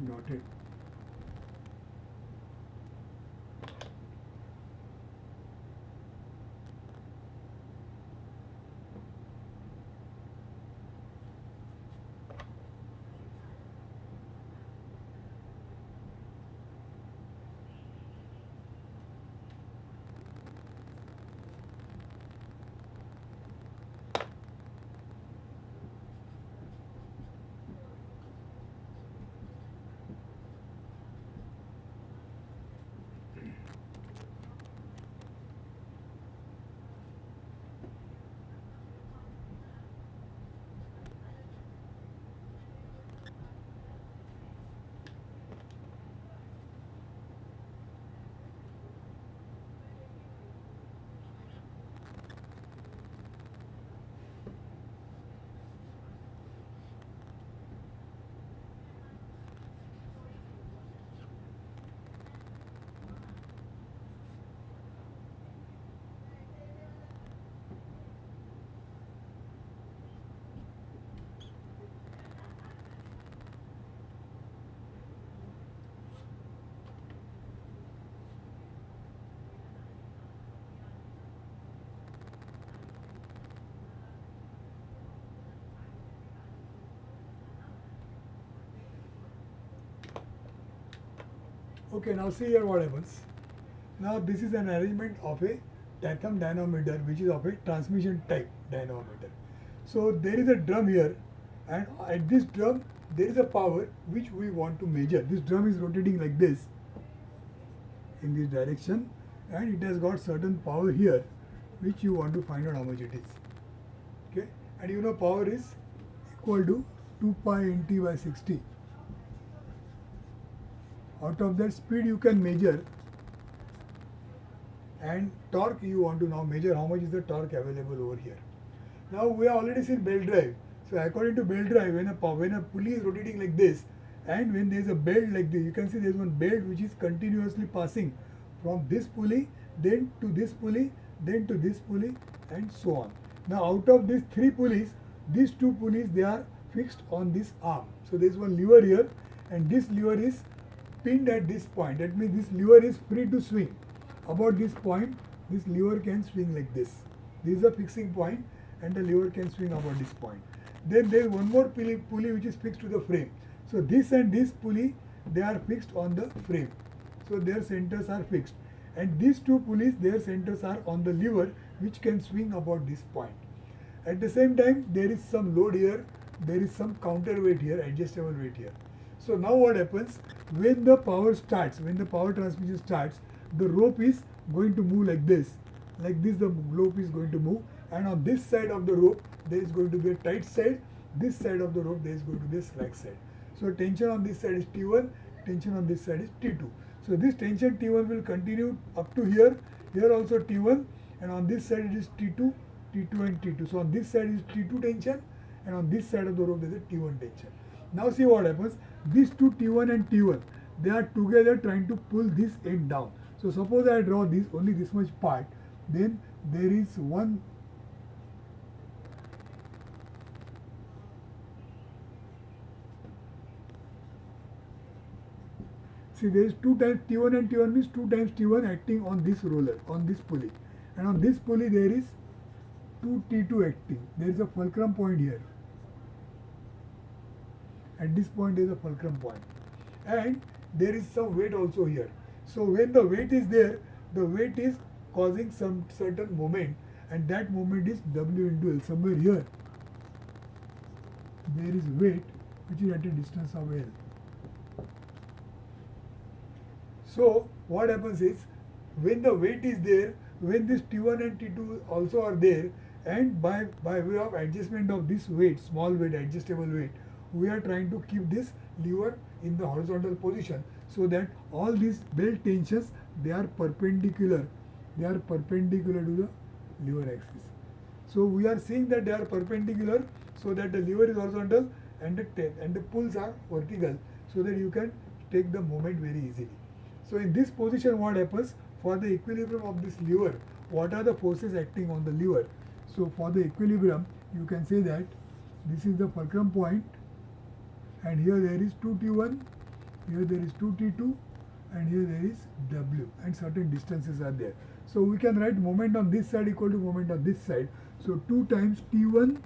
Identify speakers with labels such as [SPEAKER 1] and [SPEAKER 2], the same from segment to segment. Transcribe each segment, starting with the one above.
[SPEAKER 1] dotted. Okay, now see here what happens. Now this is an arrangement of a Tatham dynamometer, which is of a transmission type dynamometer. So there is a drum here, and at this drum there is a power which we want to measure. This drum is rotating like this in this direction, and it has got certain power here which you want to find out how much it is. Okay, and you know power is equal to 2 pi nt by 60. Out of that, speed you can measure, and torque you want to now measure how much is the torque available over here. Now we have already seen belt drive. So according to belt drive, when a pulley is rotating like this, and when there is a belt like this, you can see there is one belt which is continuously passing from this pulley, then to this pulley, then to this pulley, and so on. Now out of these three pulleys, these two pulleys, they are fixed on this arm. So there is one lever here, and this lever is pinned at this point. That means this lever is free to swing. About this point, this lever can swing like this. This is a fixing point, and the lever can swing about this point. Then there is one more pulley which is fixed to the frame. So this and this pulley, they are fixed on the frame. So their centers are fixed. And these two pulleys, their centers are on the lever which can swing about this point. At the same time, there is some load here, there is some counterweight here, adjustable weight here. So now what happens, when the power starts, when the power transmission starts, the rope is going to move like this the rope is going to move, and on this side of the rope there is going to be a tight side, this side of the rope there is going to be a slack side. So tension on this side is T1, tension on this side is T2. So this tension T1 will continue up to here, here also T1, and on this side it is T2, T2 and T2. So on this side is T2 tension, and on this side of the rope there is a T1 tension. Now see what happens, these two T1 and T1, they are together trying to pull this end down. So suppose I draw this, only this much part, then there is one see there is 2 times T1 and T1 means 2 times T1 acting on this roller, on this pulley, and on this pulley there is 2 T2 acting. There is a fulcrum point here. At this point there is a fulcrum point, and there is some weight also here. So when the weight is there, the weight is causing some certain moment, and that moment is W into L. Somewhere here there is weight which is at a distance of L. So what happens is, when the weight is there, when this T1 and T2 also are there, and by way of adjustment of this weight, small weight, adjustable weight, we are trying to keep this lever in the horizontal position, so that all these belt tensions, they are perpendicular to the lever axis. So we are seeing that they are perpendicular, so that the lever is horizontal and the pulls are vertical, so that you can take the moment very easily. So in this position, what happens, for the equilibrium of this lever, what are the forces acting on the lever? So for the equilibrium, you can say that this is the fulcrum point, and here there is 2T1 here there is 2t2 and here there is w and certain distances are there. So we can write moment on this side equal to moment on this side. So 2 times t1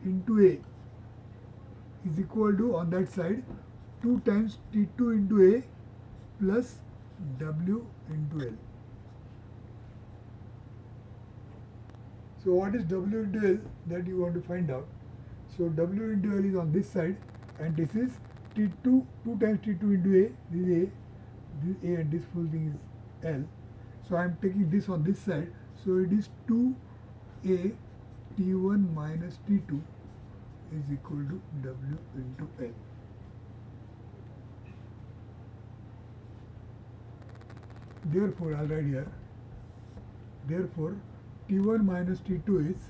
[SPEAKER 1] into a is equal to on that side 2 times t2 into a plus w into L. So what is w into L that you want to find out? So w into L is on this side and this is t2, 2 times t2 into a, this a and this full thing is L. So I am taking this on this side, so it is 2a t1 minus t2 is equal to w into L. Therefore, I'll write here, therefore t1 minus t2 is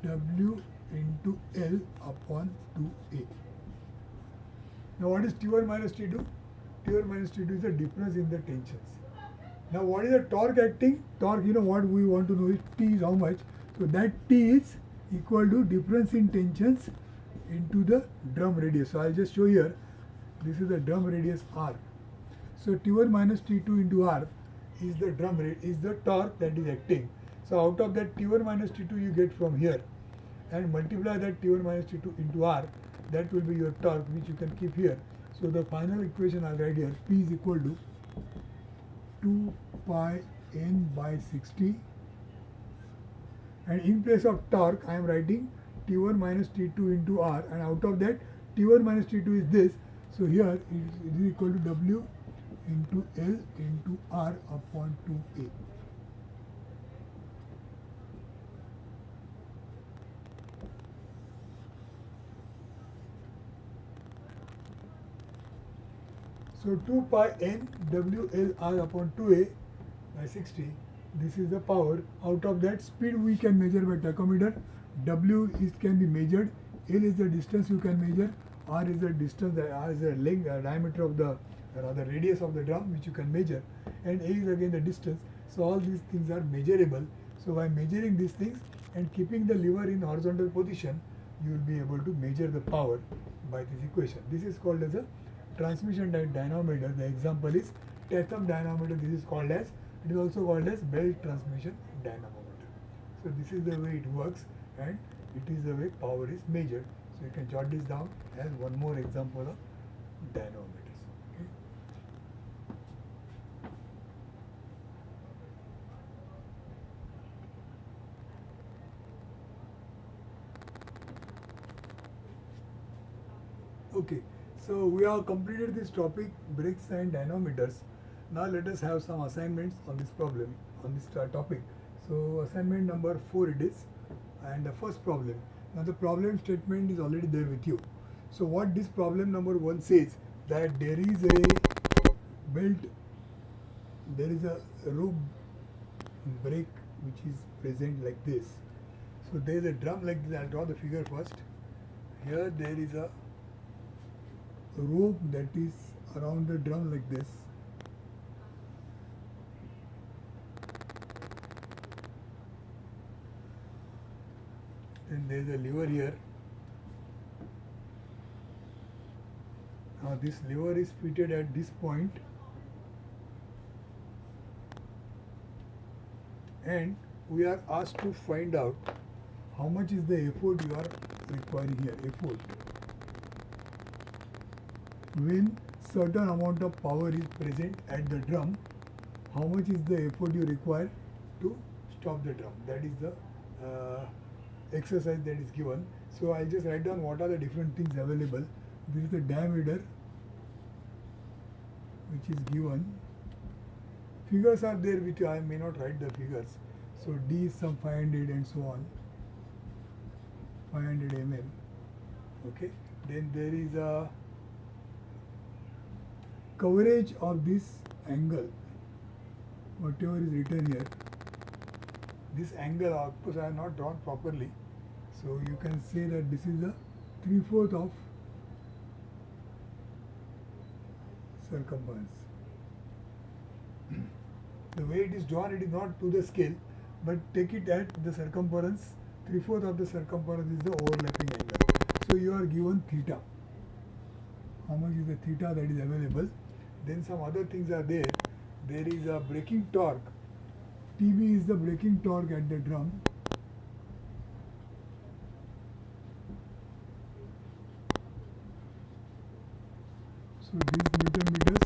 [SPEAKER 1] w into L upon 2a. Now what is T1 minus T2? T1 minus T2 is the difference in the tensions. Now what is the torque acting? Torque, you know what we want to know is T is how much. So that T is equal to difference in tensions into the drum radius. So I'll just show here, this is the drum radius R. So T1 minus T2 into R is the is the torque that is acting. So out of that T1 minus T2 you get from here and multiply that T1 minus T2 into R, that will be your torque which you can keep here. So the final equation I'll write here, P is equal to 2 pi n by 60 and in place of torque I am writing T1 minus T2 into R and out of that T1 minus T2 is this. So here it is equal to W into L into R upon 2A. So 2 pi n W L R upon 2A by 60, this is the power. Out of that speed we can measure by tachometer, W is can be measured, L is the distance you can measure, R is the distance, R is the length, diameter of the radius of the drum which you can measure, and A is again the distance. So all these things are measurable. So by measuring these things and keeping the lever in horizontal position, you will be able to measure the power by this equation. This is called as a transmission dynamometer. The example is Tatham dynamometer. This is called as, it is also called as belt transmission dynamometer. So this is the way it works and it is the way power is measured. So you can jot this down as one more example of dynamometers. Okay, so we have completed this topic, brakes and dynamometers. Now let us have some assignments on this problem, on this topic. So assignment number 4 it is, and the first problem. Now the problem statement is already there with you. So what this problem number 1 says, that there is a belt, there is a rope brake which is present like this. So there is a drum like this. I'll draw the figure first. Here there is a rope that is around the drum like this. Then there is a lever here. Now this lever is fitted at this point and we are asked to find out how much is the effort you are requiring here. Effort when certain amount of power is present at the drum, how much is the effort you require to stop the drum. That is the exercise that is given. So I'll just write down what are the different things available. This is the diameter which is given. Figures are there with you. I may not write the figures. So D is some 500 and so on. 500 mm. Okay. Then there is a coverage of this angle, whatever is written here. This angle, of course, I have not drawn properly. So you can say that this is the 3/4 of circumference. The way it is drawn, it is not to the scale, but take it at the circumference. 3/4 of the circumference is the overlapping angle. So you are given theta. how much is the theta that is available. Then some other things are there. There is a braking torque. TB is the braking torque at the drum. So these Newton meters,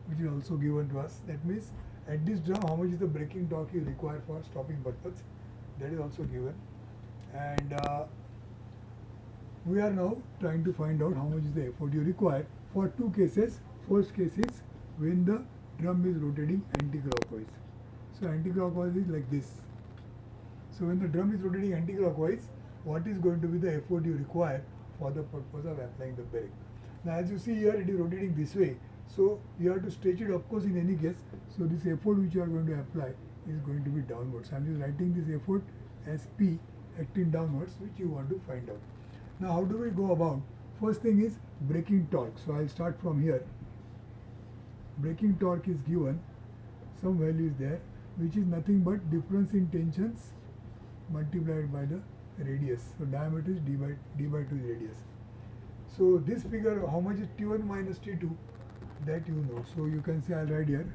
[SPEAKER 1] which is also given to us. That means at this drum, how much is the braking torque is required for stopping purpose. That is also given. And we are now trying to find out how much is the effort you require for two cases. First case is when the drum is rotating anti-clockwise. So anti-clockwise is like this. So when the drum is rotating anti-clockwise, what is going to be the effort you require for the purpose of applying the brake? Now as you see here, it is rotating this way. So you have to stretch it, of course, in any case. So this effort which you are going to apply is going to be downwards. I am just writing this effort as P acting downwards, which you want to find out. Now how do we go about? First thing is braking torque. So I will start from here. Braking torque is given, some value is there, which is nothing but difference in tensions multiplied by the radius. So diameter is d by 2 is radius. So this figure, how much is T1 minus T2, that you know. So you can say, I'll write here,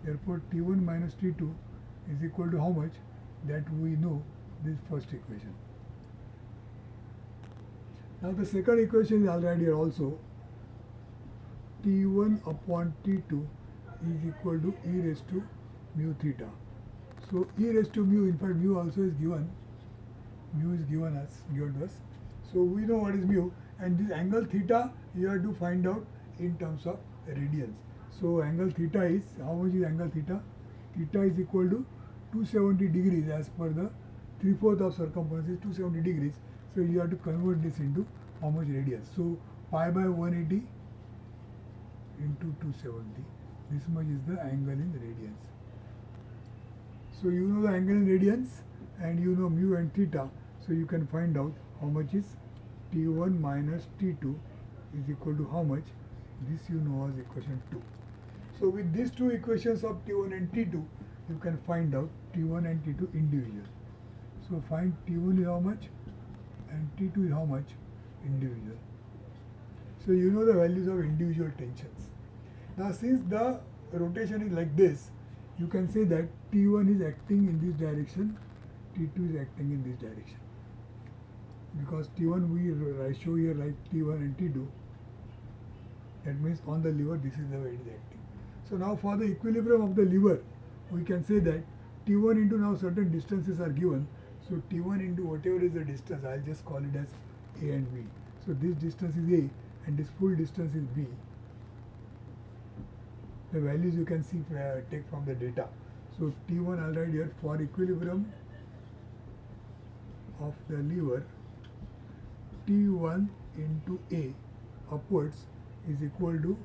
[SPEAKER 1] therefore T1 minus T2 is equal to how much, that we know this first equation. Now the second equation I'll write here also. T1 upon T2 is equal to e raised to mu theta. So e raised to mu, in fact mu also is given. Mu is given to us. So we know what is mu, and this angle theta you have to find out in terms of radians. So angle theta is, how much is angle theta? Theta is equal to 270 degrees as per the 3/4 of circumference is 270 degrees. So you have to convert this into how much radius. So pi by 180 into 270. This much is the angle in radians. So you know the angle in radians and you know mu and theta. So you can find out how much is T1 minus T2 is equal to how much. This you know as equation 2. So with these two equations of T1 and T2, you can find out T1 and T2 individual. So find T1 is how much and T2 is how much individual. So you know the values of individual tensions. Now since the rotation is like this, you can say that T1 is acting in this direction, T2 is acting in this direction. Because T1 we show here like T1 and T2. That means on the lever this is the way it is acting. So now for the equilibrium of the lever, we can say that T1 into, now certain distances are given. So T1 into whatever is the distance, I'll just call it as A and B. So this distance is A and this full distance is B. The values you can see take from the data. So T1 I'll write here, for equilibrium of the lever, T1 into A upwards is equal to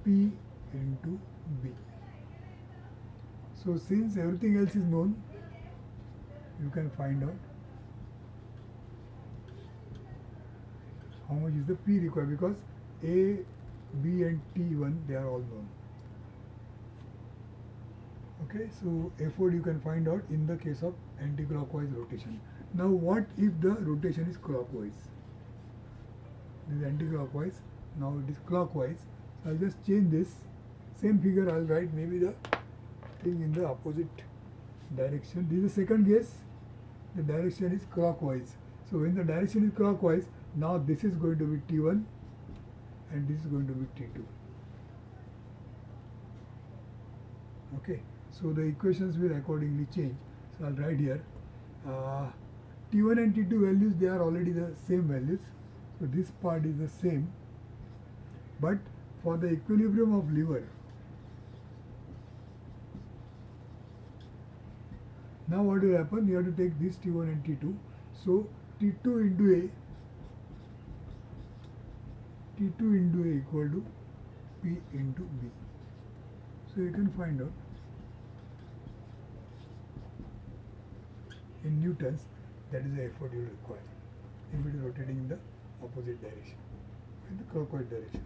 [SPEAKER 1] P into B. So since everything else is known, you can find out how much is the P required, because A, B and T1 they are all known. Okay, so effort you can find out in the case of anti-clockwise rotation. Now what if the rotation is clockwise? This is anti-clockwise, now it is clockwise. So I'll just change this, same figure I'll write maybe the thing in the opposite direction. This is the second case, the direction is clockwise. So when the direction is clockwise, now this is going to be T1 and this is going to be T2. Okay, so the equations will accordingly change. So I'll write here T1 and T2 values, they are already the same values. So this part is the same, but for the equilibrium of lever, now what will happen? You have to take this T1 and T2. So T2 into A equal to P into B. So you can find out in newtons, that is the effort you require if it is rotating in the opposite direction, in the clockwise direction.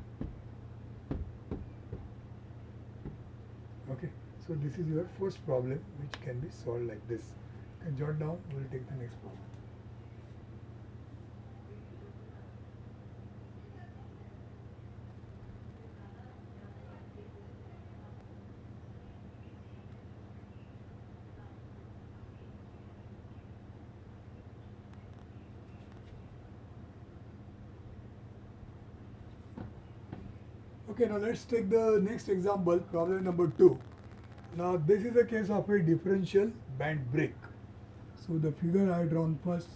[SPEAKER 1] Okay, so this is your first problem which can be solved like this. You can jot down, we will take the next problem. Okay, now let's take the next example, problem number 2. Now this is a case of a differential band break. So the figure I drawn first.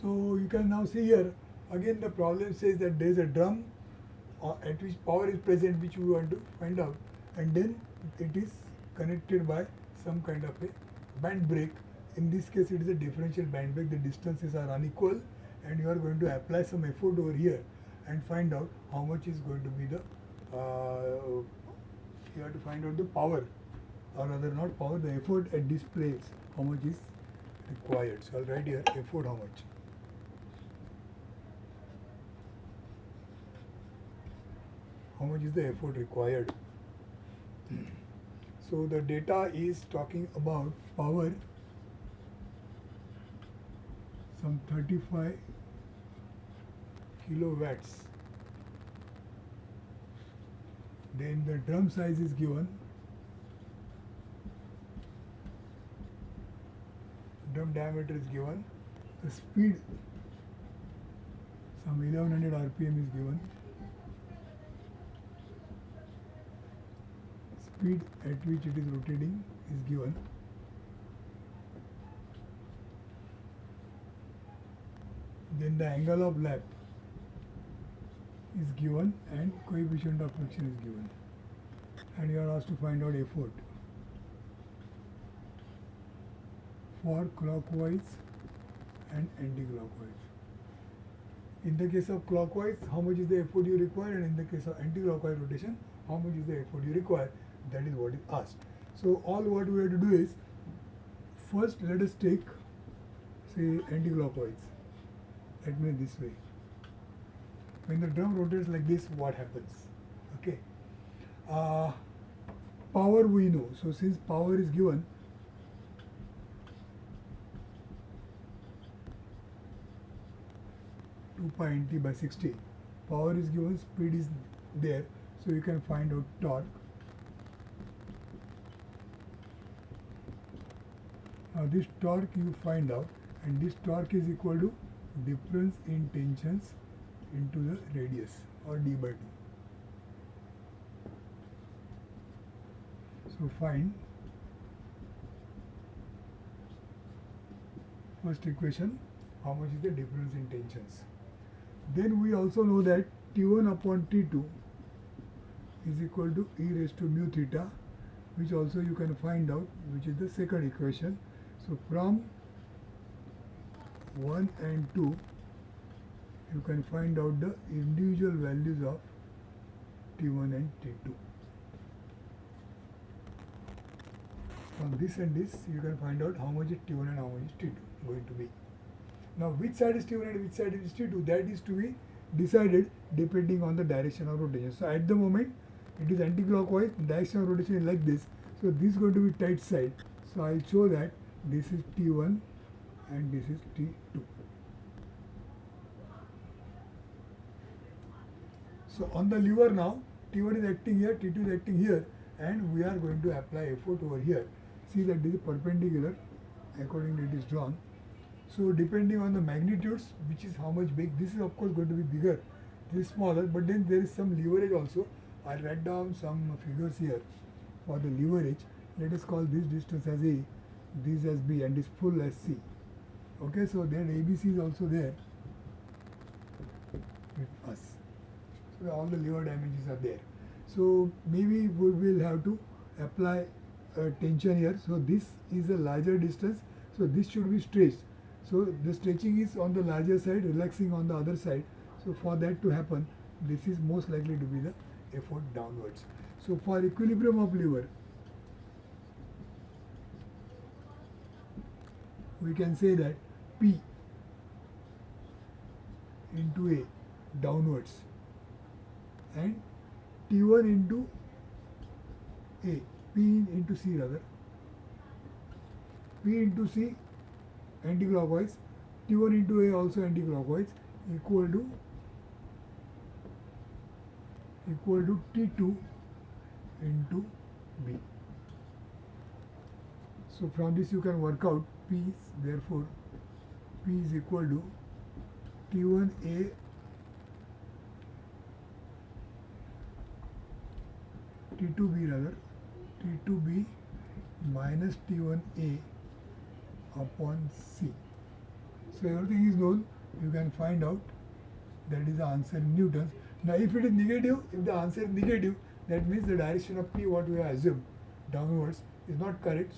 [SPEAKER 1] So you can now see here, again the problem says that there is a drum at which power is present, which we want to find out, and then it is connected by some kind of a band break. In this case it is a differential band break, the distances are unequal, and you are going to apply some effort over here and find out how much is going to be the, you have to find out the power, or rather not power, the effort at this place, how much is required. So I'll write here effort how much. How much is the effort required? So the data is talking about power, some 35 kilowatts. Then the drum size is given. Drum diameter is given. The speed, some 1100 RPM is given. Speed at which it is rotating is given. Then the angle of lap is given and coefficient of friction is given, and you are asked to find out effort for clockwise and anti-clockwise. In the case of clockwise, how much is the effort you require, and in the case of anti-clockwise rotation, how much is the effort you require. That is what is asked. So all what we have to do is, first let us take, say, anti-clockwise. Let me this way. When the drum rotates like this, what happens? Okay. Power we know. So since power is given, pi nt by 60. Power is given, speed is there, so you can find out torque. Now this torque you find out, and this torque is equal to difference in tensions into the radius, or d by 2. So find first equation, how much is the difference in tensions. Then we also know that T1 upon T2 is equal to e raised to mu theta, which also you can find out, which is the second equation. So from 1 and 2, you can find out the individual values of T1 and T2. From this and this, you can find out how much is T1 and how much is T2 going to be. Now, which side is T1 and which side is T2, that is to be decided depending on the direction of rotation. So, at the moment, it is anti-clockwise, direction of rotation is like this. So, this is going to be tight side. So, I will show that this is T1 and this is T2. So, on the lever now, T1 is acting here, T2 is acting here, and we are going to apply effort over here. See that this is perpendicular, accordingly it is drawn. So depending on the magnitudes, which is how much big, this is of course going to be bigger, this is smaller, but then there is some leverage also. I will write down some figures here for the leverage. Let us call this distance as A, this as B, and this full as C. Okay, so then ABC is also there with us. So all the lever dimensions are there. So maybe we will have to apply tension here. So this is a larger distance. So this should be stretched. So the stretching is on the larger side, relaxing on the other side. So for that to happen, this is most likely to be the effort downwards. So for equilibrium of lever, we can say that P into A downwards and T1 into A, P into C rather, P into C anti-clockwise, T1 into A also anti-clockwise equal to T2 into B. So from this you can work out P is, therefore P is equal to T1A T2B rather, T2B minus T1A upon C. So everything is known, you can find out, that is the answer in newtons. Now if it is negative, if the answer is negative, that means the direction of P what we have assumed downwards is not correct,